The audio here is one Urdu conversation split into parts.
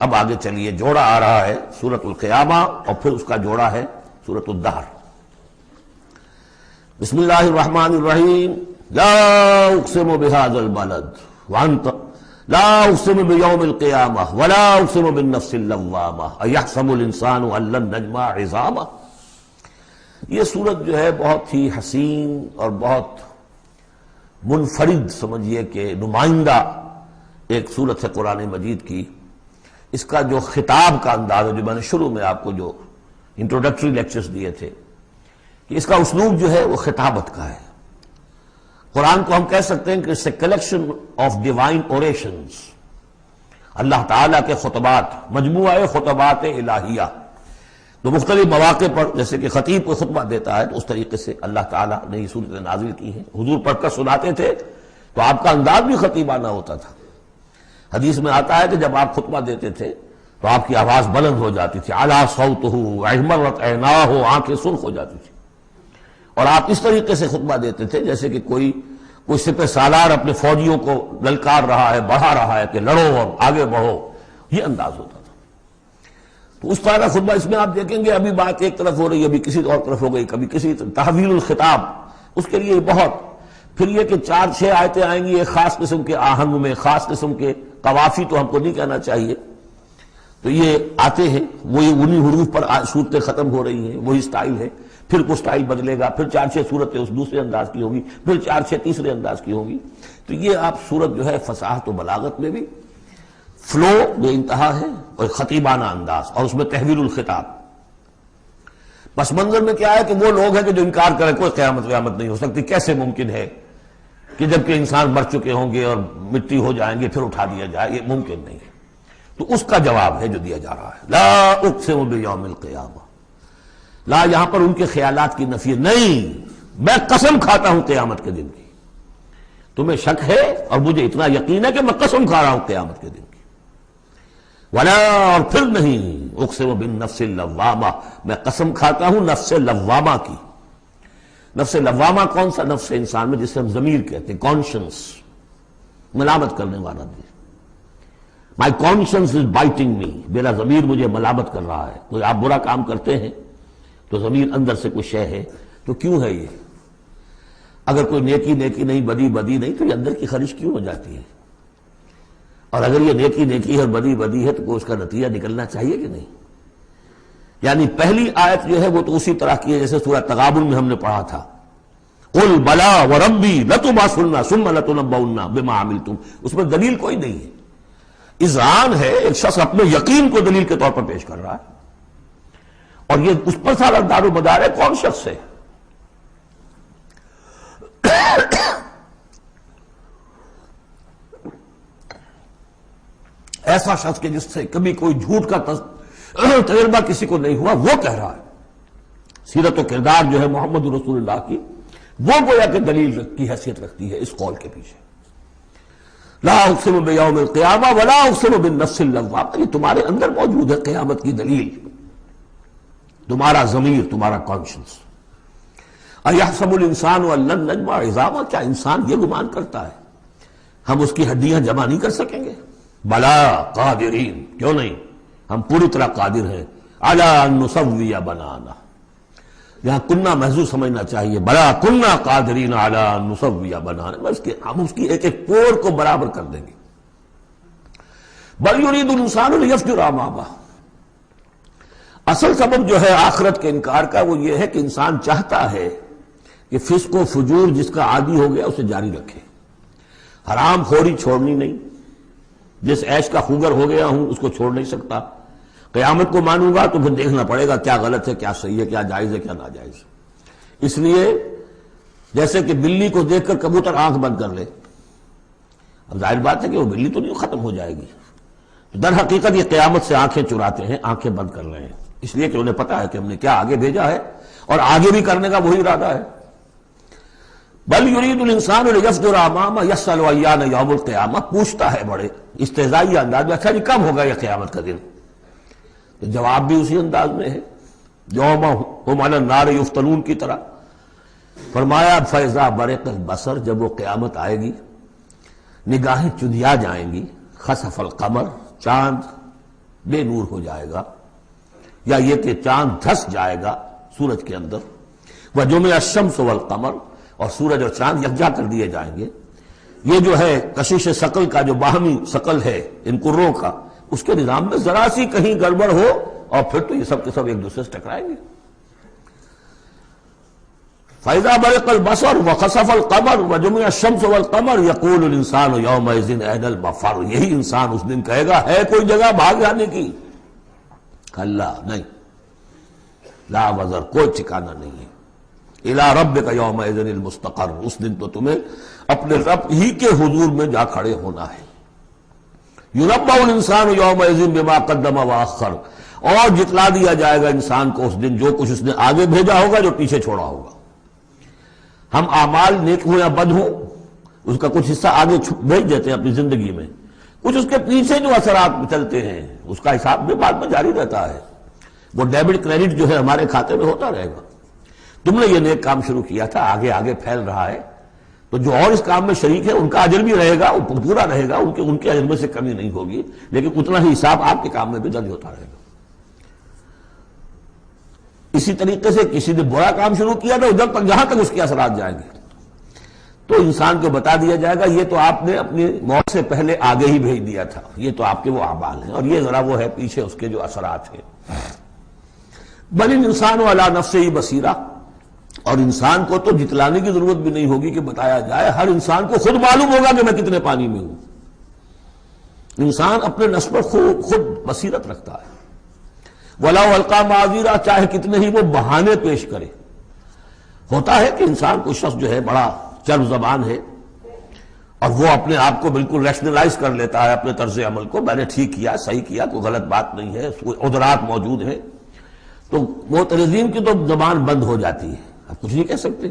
اب آگے چلیے، جوڑا آ رہا ہے سورۃ القیامہ اور پھر اس کا جوڑا ہے سورۃ الدہر۔ بسم اللہ الرحمن الرحیم۔ لا اقسم بہذا البلد وانت لا اقسم بیوم القیامہ ولا اقسم بالنفس اللوامہ ایحسب الانسان ان لن نجمع عظامہ۔ یہ سورت جو ہے بہت ہی حسین اور بہت منفرد سمجھیے کہ نمائندہ ایک سورت ہے قرآن مجید کی۔ اس کا جو خطاب کا انداز ہے، جو میں نے شروع میں آپ کو جو انٹروڈکٹری لیکچرز دیے تھے، کہ اس کا اسلوب جو ہے وہ خطابت کا ہے۔ قرآن کو ہم کہہ سکتے ہیں کہ it's a collection of divine orations، اللہ تعالیٰ کے خطبات، مجموعہ خطبات الہیہ۔ تو مختلف مواقع پر جیسے کہ خطیب کو خطبہ دیتا ہے تو اس طریقے سے اللہ تعالیٰ نے یہ صورتیں نازل کی ہیں۔ حضور پڑھ کر سناتے تھے تو آپ کا انداز بھی خطیبانہ ہوتا تھا۔ حدیث میں آتا ہے کہ جب آپ خطبہ دیتے تھے تو آپ کی آواز بلند ہو جاتی تھی، اعلیٰ صوتہ احمرت عیناہ، آنکھیں سرخ ہو جاتی تھی، اور آپ اس طریقے سے خطبہ دیتے تھے جیسے کہ کوئی سپہ سالار اپنے فوجیوں کو للکار رہا ہے، بڑھا رہا ہے کہ لڑو اور آگے بڑھو، یہ انداز ہوتا تھا۔ تو اس طرح کا خطبہ اس میں آپ دیکھیں گے ابھی بات ایک طرف ہو رہی ہے، ابھی کسی اور طرف ہو گئی، کبھی کسی تحویل الخطاب، اس کے لیے بہت، پھر یہ کہ 4-6 آیتیں آئیں گی ایک خاص قسم کے آہنگ میں، خاص قسم کے قوافی تو ہم کو نہیں کہنا چاہیے، تو یہ آتے ہیں، وہی انہی حروف پر صورتیں ختم ہو رہی ہیں، وہی سٹائل ہے، پھر کوئی سٹائل بدلے گا، پھر 4-6 صورتیں اس دوسرے انداز کی ہوگی، پھر 4-6 تیسرے انداز کی ہوگی۔ تو یہ آپ صورت جو ہے فصاحت و بلاغت میں بھی فلو بے انتہا ہے، اور خطیبانہ انداز، اور اس میں تحویل الخطاب۔ پس منظر میں کیا ہے کہ وہ لوگ ہیں کہ جو انکار کریں کوئی قیامت نہیں ہو سکتی، کیسے ممکن ہے کہ جبکہ انسان مر چکے ہوں گے اور مٹی ہو جائیں گے پھر اٹھا دیا جائے، یہ ممکن نہیں ہے۔ تو اس کا جواب ہے جو دیا جا رہا ہے، لا اقسم بیوم القیامہ۔ لا یہاں پر ان کے خیالات کی نفی نہیں، میں قسم کھاتا ہوں قیامت کے دن کی۔ تمہیں شک ہے اور مجھے اتنا یقین ہے کہ میں قسم کھا رہا ہوں قیامت کے دن کی۔ ولا، اور پھر نہیں، اقسم بالنفس اللوامہ، میں قسم کھاتا ہوں نفس لوامہ کی۔ نفس لوامہ کون سا نفس انسان میں جسے ہم ضمیر کہتے ہیں، کانشنس، ملامت کرنے والا دل۔ مائی کانشنس از بائٹنگ می، میرا ضمیر مجھے ملامت کر رہا ہے۔ کوئی آپ برا کام کرتے ہیں تو ضمیر اندر سے کوئی شے ہے، تو کیوں ہے یہ؟ اگر کوئی نیکی نہیں، بدی نہیں، تو یہ اندر کی خرش کیوں ہو جاتی ہے؟ اور اگر یہ نیکی ہے اور بدی ہے تو کوئی اس کا نتیجہ نکلنا چاہیے کہ نہیں؟ یعنی پہلی آیت جو ہے وہ تو اسی طرح کی ہے جیسے سورہ تغابن میں ہم نے پڑھا تھا، قل بلا وربی لتبعثن ثم لتنبؤن بما عملتم۔ اس میں دلیل کوئی نہیں ہے، اذعان ہے، ایک شخص اپنے یقین کو دلیل کے طور پر پیش کر رہا ہے، اور یہ اس پر سارا دار و مدار ہے کون شخص ہے؟ ایسا شخص کہ جس سے کبھی کوئی جھوٹ کا تجربہ کسی کو نہیں ہوا، وہ کہہ رہا ہے۔ سیرت و کردار جو ہے محمد رسول اللہ کی، وہ گویا کہ دلیل کی حیثیت رکھتی ہے اس قول کے پیچھے۔ لا اقسم بیوم القیامہ ولا اقسم بالنفس اللوامہ، یہ تمہارے اندر موجود ہے قیامت کی دلیل، تمہارا ضمیر، تمہارا کانشنس۔ ایحسب الانسان ان لن نجمع عظامہ، کیا انسان یہ گمان کرتا ہے ہم اس کی ہڈیاں جمع نہیں کر سکیں گے؟ بلا قادرین، کیوں نہیں، ہم پوری طرح قادر ہیں، علی ان نسوی بنانا، یہاں کنہ محذوف سمجھنا چاہیے، بلا کنہ قادرین علی ان نسوی بنانا، ہم اس کی ایک ایک پور کو برابر کر دیں گے۔ بل یرید الانسان لیفجر امامہ، اصل سبب جو ہے آخرت کے انکار کا وہ یہ ہے کہ انسان چاہتا ہے کہ فسق و فجور جس کا عادی ہو گیا اسے جاری رکھے، حرام خوری چھوڑنی نہیں، جس عیش کا خوگر ہو گیا ہوں اس کو چھوڑ نہیں سکتا، قیامت کو مانوں گا تو پھر دیکھنا پڑے گا کیا غلط ہے، کیا صحیح ہے، کیا جائز ہے، کیا ناجائز ہے۔ اس لیے جیسے کہ بلی کو دیکھ کر کبوتر آنکھ بند کر لے، اب ظاہر بات ہے کہ وہ بلی تو نہیں ختم ہو جائے گی، در حقیقت یہ قیامت سے آنکھیں چراتے ہیں، آنکھیں بند کر رہے ہیں، اس لیے کہ انہیں پتا ہے کہ ہم نے کیا آگے بھیجا ہے اور آگے بھی کرنے کا وہی ارادہ ہے۔ بل یرید الانسان لیفجر امامہ یسأل ایان یوم القیامہ، پوچھتا ہے بڑے استہزائی انداز میں، اچھا جی کب ہوگا یہ قیامت کا دن؟ تو جواب بھی اسی انداز میں ہے، یوم ہم علی النار یفتنون کی طرح۔ فرمایا فاذا برق البصر، جب وہ قیامت آئے گی، نگاہیں چندیا جائیں گی، خسف القمر، چاند بے نور ہو جائے گا، یا یہ کہ چاند دھس جائے گا سورج کے اندر، وجمع الشمس والقمر، اور سورج اور چاند یکجا کر دیے جائیں گے۔ یہ جو ہے کشش ثقل کا جو باہمی ثقل ہے ان کروں کا، اس کے نظام میں ذرا سی کہیں گڑبڑ ہو اور پھر تو یہ سب کے سب ایک دوسرے سے ٹکرائیں گے۔ فَإِذَا بَرِقَ الْبَصَرُ وَخَسَفَ الْقَمَرُ وَجُمِعَ الشَّمْسُ وَالْقَمَرُ يَقُولُ الْإِنسَانُ يَوْمَئِذٍ أَيْنَ الْمَفَرُّ، یہی انسان اس دن کہے گا ہے کوئی جگہ بھاگ جانے کی؟ کلا نہیں، لا وزر، کوئی ٹھکانہ نہیں ہے۔ اِلَىٰ رَبِّكَ يَوْمَئِذٍ الْمُسْتَقَرُّ، اس دن تو تمہیں اپنے رب ہی کے حضور میں جا کھڑے ہونا ہے۔ يُنَبَّأُ الْإِنسَانُ يَوْمَئِذٍ بِمَا قَدَّمَ وَأَخَّرَ، اور جتلا دیا جائے گا انسان کو اس دن جو کچھ اس نے آگے بھیجا ہوگا، جو پیچھے چھوڑا ہوگا۔ ہم اعمال نیک ہوں یا بد ہوں، اس کا کچھ حصہ آگے بھیج دیتے ہیں اپنی زندگی میں، کچھ اس کے پیچھے جو اثرات چلتے ہیں اس کا حساب بھی بعد میں جاری رہتا ہے۔ وہ ڈیبٹ کریڈٹ جو ہے ہمارے کھاتے میں ہوتا رہے گا۔ تم نے یہ نیک کام شروع کیا تھا، آگے آگے پھیل رہا ہے، تو جو اور اس کام میں شریک ہے ان کا اجر بھی رہے گا، پورا رہے گا، ان کے اجر میں سے کمی نہیں ہوگی، لیکن اتنا ہی حساب آپ کے کام میں بھی درج ہوتا رہے گا۔ اسی طریقے سے کسی نے برا کام شروع کیا تھا، ادھر تک جہاں تک اس کے اثرات جائیں گے تو انسان کو بتا دیا جائے گا یہ تو آپ نے اپنی موت سے پہلے آگے ہی بھیج دیا تھا، یہ تو آپ کے وہ اعمال ہیں، اور یہ ذرا وہ ہے پیچھے اس کے جو اثرات ہیں۔ بل الانسان علی نفسہ بصیرہ، اور انسان کو تو جتلانے کی ضرورت بھی نہیں ہوگی کہ بتایا جائے، ہر انسان کو خود معلوم ہوگا کہ میں کتنے پانی میں ہوں۔ انسان اپنے نفس پر خود بصیرت رکھتا ہے۔ وَلَوْ أَلْقَىٰ مَعَاذِيرَ، چاہے کتنے ہی وہ بہانے پیش کرے۔ ہوتا ہے کہ انسان کو شخص جو ہے بڑا چرب زبان ہے اور وہ اپنے آپ کو بالکل ریشنلائز کر لیتا ہے اپنے طرز عمل کو، میں نے ٹھیک کیا، صحیح کیا، کوئی غلط بات نہیں ہے، کوئی عذرات موجود ہیں، تو معترضین کی تو زبان بند ہو جاتی ہے، اب کچھ نہیں کہہ سکتے،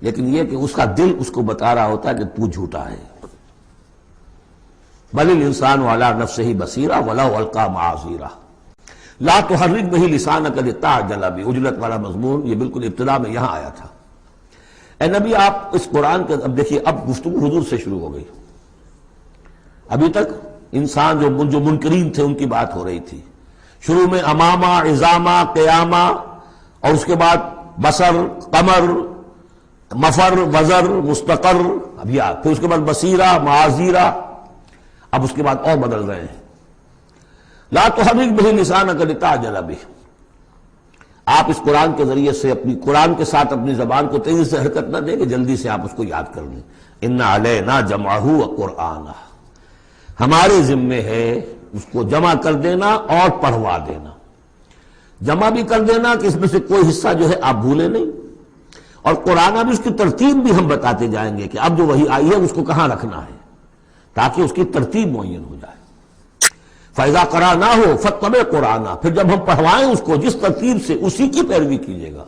لیکن یہ کہ اس کا دل اس کو بتا رہا ہوتا ہے کہ تو جھوٹا ہے۔ بل الانسان علی نفسہ بصیرہ ولو القیٰ معاذیرہ لا تحرک بہ لسانک لتعجل بہ، عجلت والا مضمون یہ بالکل ابتدا میں یہاں آیا تھا۔ اے نبی آپ اس قرآن کے، اب دیکھیے اب گفتگو حضور سے شروع ہو گئی۔ ابھی تک انسان جو منکرین تھے ان کی بات ہو رہی تھی، شروع میں امامہ، عظامہ، قیامہ، اور اس کے بعد بصر، قمر، مفر، وزر، مستقر، ابھی پھر اس کے بعد بصیرہ، معاذیرہ، اب اس کے بعد اور بدل رہے ہیں۔ لا تحرک بہ لسانک لتعجل بہ، آپ اس قرآن کے ذریعے سے اپنی قرآن کے ساتھ اپنی زبان کو تیزی سے حرکت نہ دیں کہ جلدی سے آپ اس کو یاد کر لیں۔ ان علینا جمعہ وقرآنہ، ہمارے ذمے ہے اس کو جمع کر دینا اور پڑھوا دینا۔ جمع بھی کر دینا کہ اس میں سے کوئی حصہ جو ہے آپ بھولے نہیں، اور قرآن بھی اس کی ترتیب بھی ہم بتاتے جائیں گے کہ اب جو وحی آئی ہے اس کو کہاں رکھنا ہے، تاکہ اس کی ترتیب معین ہو جائے۔ فَإِذَا قَرَأْنَاهُ فَاتَّبِعْ قُرْآنَهُ، پھر جب ہم پڑھوائیں اس کو جس ترتیب سے، اسی کی پیروی کیجیے گا۔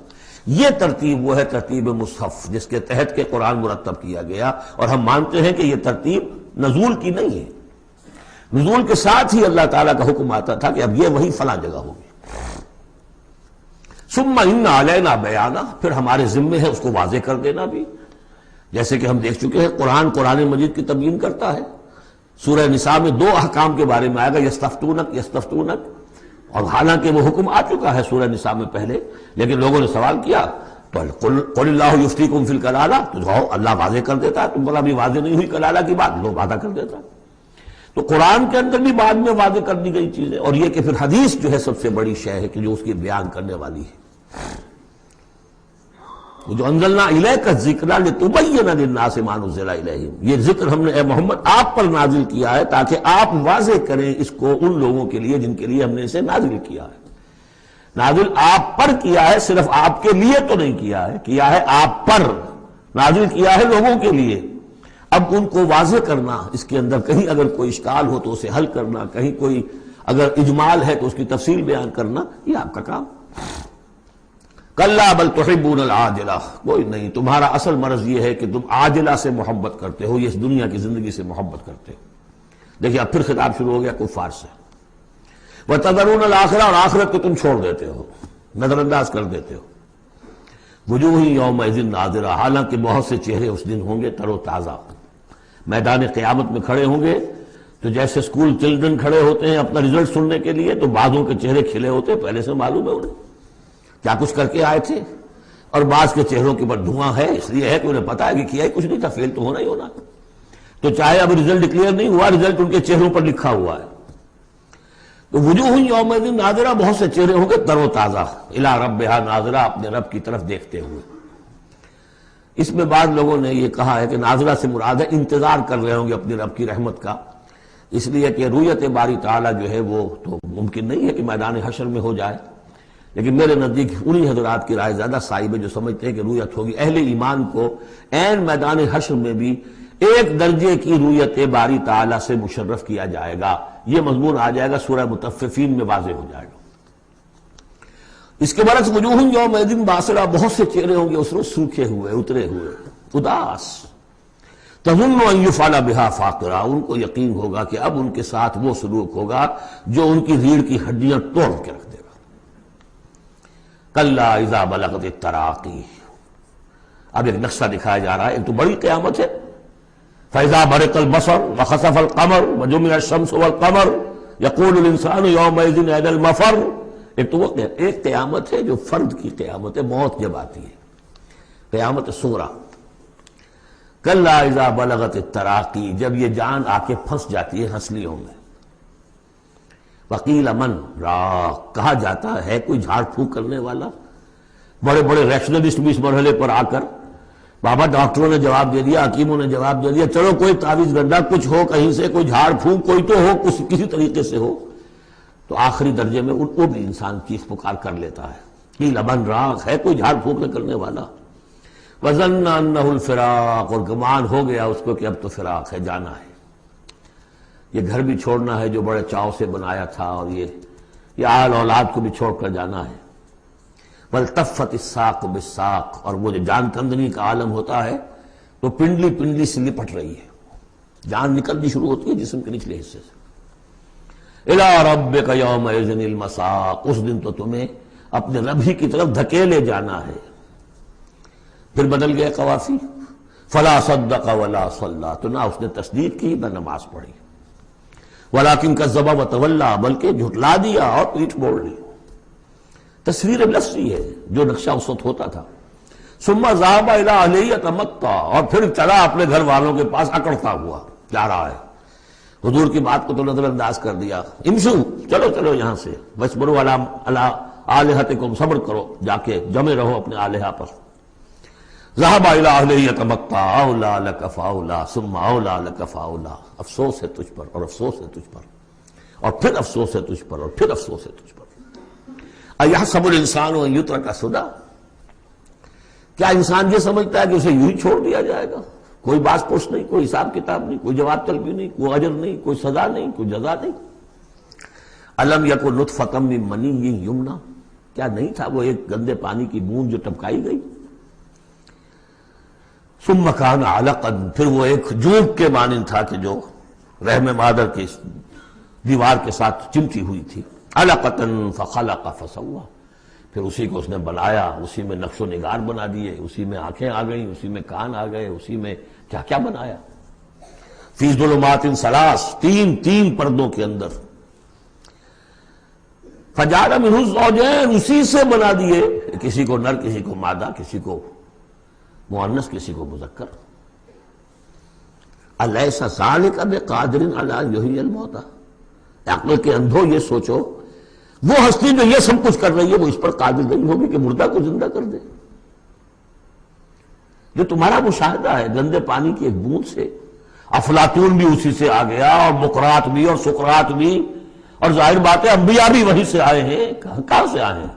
یہ ترتیب وہ ہے ترتیب مصحف جس کے تحت کے قرآن مرتب کیا گیا، اور ہم مانتے ہیں کہ یہ ترتیب نزول کی نہیں ہے، نزول کے ساتھ ہی اللہ تعالیٰ کا حکم آتا تھا کہ اب یہ وہی فلاں جگہ ہوگی۔ ثُمَّ إِنَّ عَلَيْنَا بَيَانَهُ، پھر ہمارے ذمے ہے اس کو واضح کر دینا بھی، جیسے کہ ہم دیکھ چکے ہیں قرآن مجید کی تبیین کرتا ہے۔ سورہ نساء میں دو احکام کے بارے میں آئے گا، یستفتونک، اور حالانکہ وہ حکم آ چکا ہے سورہ نساء میں پہلے، لیکن لوگوں نے سوال کیا تو قل اللہ یفتیکم فی الکلالہ، تو جاؤ اللہ واضح کر دیتا ہے، تم بولا ابھی واضح نہیں ہوئی کلالہ کی بات، لوگ وعدہ کر دیتا ہے۔ تو قرآن کے اندر بھی بعد میں واضح کر دی گئی چیزیں، اور یہ کہ پھر حدیث جو ہے سب سے بڑی شے ہے کہ جو اس کی بیان کرنے والی ہے۔ جو انزلنا الیک الذکر لتبین للناس ما نزل الیہم، یہ ذکر ہم نے اے محمد آپ پر نازل کیا ہے تاکہ آپ واضح کریں اس کو ان لوگوں کے لیے جن کے لیے ہم نے اسے نازل کیا ہے۔ نازل آپ پر کیا ہے، صرف آپ کے لیے تو نہیں کیا ہے آپ پر، نازل کیا ہے لوگوں کے لیے۔ اب ان کو واضح کرنا، اس کے اندر کہیں اگر کوئی اشکال ہو تو اسے حل کرنا، کہیں کوئی اگر اجمال ہے تو اس کی تفصیل بیان کرنا، یہ آپ کا کام۔ کلا بل تحبون العاجلہ، کوئی نہیں، تمہارا اصل مرض یہ ہے کہ تم عاجلہ سے محبت کرتے ہو، یہ اس دنیا کی زندگی سے محبت کرتے ہو۔ دیکھیے اب پھر خطاب شروع ہو گیا کفار سے۔ وتذرون الآخرہ، اور آخرت کو تم چھوڑ دیتے ہو، نظر انداز کر دیتے ہو۔ وجوہ یومئذ ناظرہ، حالانکہ بہت سے چہرے اس دن ہوں گے تر و تازہ، میدان قیامت میں کھڑے ہوں گے تو جیسے اسکول چلڈرن کھڑے ہوتے ہیں اپنا رزلٹ سننے کے لیے، تو بعضوں کے چہرے کھلے ہوتے ہیں، پہلے سے معلوم ہے انہیں کیا کچھ کر کے آئے تھے، اور بعض کے چہروں کے اوپر دھواں ہے، اس لیے ہے کہ انہیں پتا ہے کہ کیا ہی کچھ نہیں تھا، فیل تو ہونا ہی ہونا۔ تو چاہے اب رزلٹ ڈکلیئر نہیں ہوا، رزلٹ ان کے چہروں پر لکھا ہوا ہے۔ تو وجوہ یومئذ ناظرہ، بہت سے چہرے ہوں گے تر و تازہ، الی ربہا ناظرہ، اپنے رب کی طرف دیکھتے ہوئے۔ اس میں بعض لوگوں نے یہ کہا ہے کہ ناظرہ سے مراد ہے انتظار کر رہے ہوں گے اپنے رب کی رحمت کا، اس لیے کہ رویت باری تعالیٰ جو ہے وہ تو ممکن نہیں ہے کہ میدان حشر میں ہو جائے، لیکن میرے نزدیک انہی حضرات کی رائے زیادہ صائب ہے جو سمجھتے ہیں کہ رویت ہوگی۔ اہل ایمان کو عین میدان حشر میں بھی ایک درجے کی رویت باری تعالیٰ سے مشرف کیا جائے گا۔ یہ مضمون آ جائے گا سورہ مطففین میں، واضح ہو جائے گا۔ اس کے برعکس وجوہ یومئذ باسرہ، بہت سے چہرے ہوں گے اس روز سوکھے ہوئے، اترے ہوئے، اداس، تظن ان یفعل بہا فاقرہ، ان کو یقین ہوگا کہ اب ان کے ساتھ وہ سلوک ہوگا جو ان کی ریڑھ کی ہڈیاں توڑ کے رکھ دے گا۔ کلا اذا بلغت التراقی، اب ایک نقشہ دکھایا جا رہا ہے، ایک تو بڑی قیامت ہے، فاذا برق البصر وخسف القمر وجمع الشمس والقمر یقول الانسان یومئذ این المفر۔ ایک تو وہ ایک قیامت ہے جو فرد کی قیامت ہے، موت جب آتی ہے، قیامت صغریٰ۔ کلا اذا بلغت التراقی، جب یہ جان آ کے پھنس جاتی ہے ہنسلیوں میں۔ وقیل من راق، کہا جاتا ہے کوئی جھاڑ پھونک کرنے والا۔ بڑے بڑے ریشنلسٹ بھی اس مرحلے پر آ کر، بابا ڈاکٹروں نے جواب دے دیا، حکیموں نے جواب دے دیا، چلو کوئی تعویذ گنڈا کچھ ہو، کہیں سے کوئی جھاڑ پھونک کوئی تو ہو، کسی طریقے سے ہو، تو آخری درجے میں وہ بھی انسان چیخ پکار کر لیتا ہے۔ قیل من راق، ہے کوئی جھاڑ پھونک کرنے والا۔ وظن انہ الفراق، اور گمان ہو گیا اس کو کہ اب تو فراق ہے، جانا ہے، یہ گھر بھی چھوڑنا ہے جو بڑے چاؤ سے بنایا تھا، اور یہ آل اولاد کو بھی چھوڑ کر جانا ہے۔ والتفت الساق بالساق، اور وہ جو جان کندنی کا عالم ہوتا ہے تو پنڈلی پنڈلی سے لپٹ رہی ہے، جان نکلنی شروع ہوتی ہے جسم کے نچلے حصے سے۔ الی ربک یومئذ المساق، اس دن تو تمہیں اپنے رب ہی کی طرف دھکیلے جانا ہے۔ پھر بدل گئے قوافی، فلا صدق ولا صلی، تو نہ اس نے تصدیق کی نہ نماز پڑھی، ولکن کذب وتولی، بلکہ جھٹلا دیا اور پیٹھ موڑ لی۔ تصویر لفظی ہے جو نقشہ اس وقت ہوتا تھا۔ ثم ذهب الى اهله يتمطى، اور پھر چلا اپنے گھر والوں کے پاس اکڑتا ہوا جا رہا ہے۔ حضور کی بات کو تو نظر انداز کر دیا، امشو، چلو چلو یہاں سے، وَاصْبِرُوا عَلَىٰ آلِهَتِكُمْ، صبر کرو، جا کے جمے رہو اپنے آلہہ پر۔ ذهب الى اهله يتمطى، اولى لك فاولى ثم اولى لك فاولى، افسوس ہے تجھ پر، اور افسوس ہے تجھ پر، اور پھر افسوس ہے تجھ پر، اور پھر افسوس ہے تجھ پر۔ اَيَحْسَبُ الْإِنسَانُ أَن يُتْرَكَ سُدًى، کیا انسان یہ سمجھتا ہے کہ اسے یوں ہی چھوڑ دیا جائے گا، کوئی باز پرس نہیں، کوئی حساب کتاب نہیں، کوئی جواب طلبی نہیں، کوئی اجر نہیں، کوئی سزا نہیں، کوئی جزا نہیں۔ أَلَمْ يَكُنْ نُطْفَةً مِّن مَّنِيٍّ يُمْنَىٰ، کیا نہیں تھا وہ ایک گندے پانی کی بوند جو ٹپکائی گئی۔ ثُمَّ كَانَ عَلَقًا، پھر وہ ایک جوک کے مانند تھا کہ جو رحم مادر کی دیوار کے ساتھ چمٹی ہوئی تھی۔ عَلَقَةً فَخَلَقَ فَسَوَّىٰ، پھر اسی کو اس نے بنایا، اسی میں نقش و نگار بنا دیے، اسی میں آنکھیں آ گئیں، اسی میں کان آ گئے، اسی میں کیا کیا بنایا۔ فی ظلمات ثلاث، تین پردوں کے اندر۔ فجعل منہ الزوجین، اسی سے بنا دیے، کسی کو نر، کسی کو مادہ، کسی کو مؤنث، کسی کو مذکر۔ الیس ذلک بقادر علی ان یحیی الموتى، عقل کے اندھو یہ سوچو، وہ ہستی جو یہ سب کچھ کر رہی ہے وہ اس پر قادر نہیں ہوگی کہ مردہ کو زندہ کر دے؟ جو تمہارا مشاہدہ ہے گندے پانی کی ایک بوند سے، افلاطون بھی اسی سے آ گیا، اور بقراط بھی، اور سقراط بھی، اور ظاہر بات ہے انبیاء بھی وہیں سے آئے ہیں۔ کہاں سے آئے ہیں؟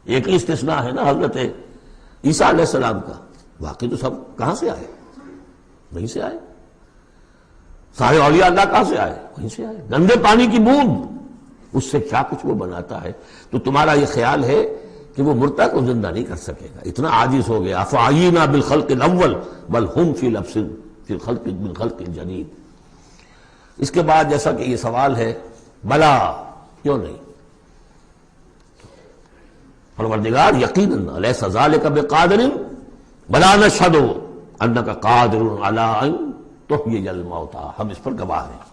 ایک ہی استثناء ہے نا حضرت عیسیٰ علیہ السلام کا، باقی تو سب کہاں سے آئے؟ وہیں سے آئے۔ سارے اولیاء اللہ کہاں سے آئے؟ وہیں سے آئے۔ گندے پانی کی بوند، اس سے کیا کچھ وہ بناتا ہے۔ تو تمہارا یہ خیال ہے کہ وہ مردہ کو زندہ نہیں کر سکے گا، اتنا عاجز ہو گیا۔ افعینا بالخلق الاول بل ہم فی لبس فی الخلق بالخلق الجدید۔ اس کے بعد جیسا کہ یہ سوال ہے، بلا، کیوں نہیں؟ پروردگار یقیناً الیس ذلک بقادر بلا نشہد انک قادر علی ان تحیی الموتى، ہم اس پر گواہ ہیں۔